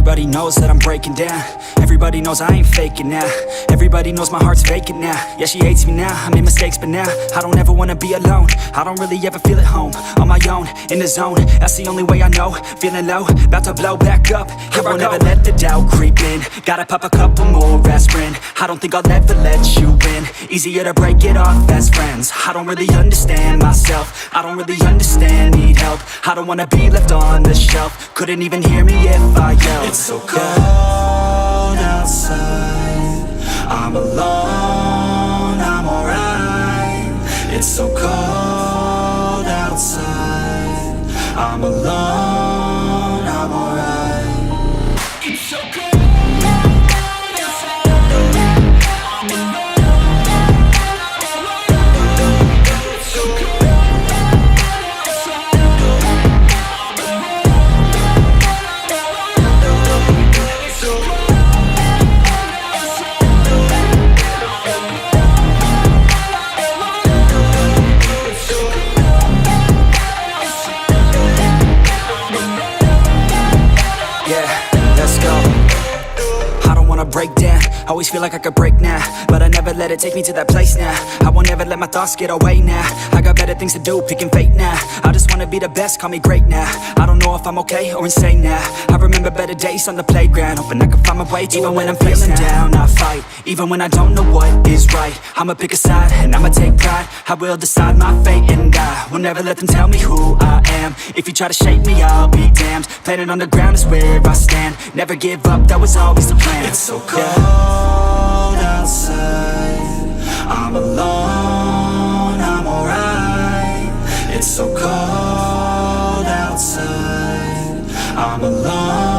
Everybody knows that I'm breaking down. Everybody knows I ain't faking now. Everybody knows my heart's vacant now. Yeah, she hates me now, I made mistakes but now I don't ever wanna be alone. I don't really ever feel at home. On my own, in the zone, that's the only way I know. Feeling low, about to blow back up. Here I won't ever let the doubt creep in. Gotta pop a couple more aspirin. I don't think I'll ever let you in. Easier to break it off best friends. I don't really understand myself. I don't really understand, need help. I don't wanna be left on the shelf. Couldn't even hear me if I yelled. It's so cold outside, I'm alone, I'm alright. It's so cold outside, I'm alone, I'm alright. It's so cold. Break down, always feel like I could break now, but I never let it take me to that place now. I won't ever let my thoughts get away now. I got better things to do, picking fate now. I just wanna be the best, call me great now. I don't know if I'm okay or insane now. I remember better days on the playground, hoping I can find my way to even when I'm feeling down, I fight. Even when I don't know what is right, I'ma pick a side and I'ma take pride. I will decide my fate and I will never let them tell me who I am. If you try to shake me, I'll be damned. Planet on the ground is where I stand. Never give up, that was always the plan. It's so cold outside, I'm alone, I'm alright. It's so cold outside, I'm alone.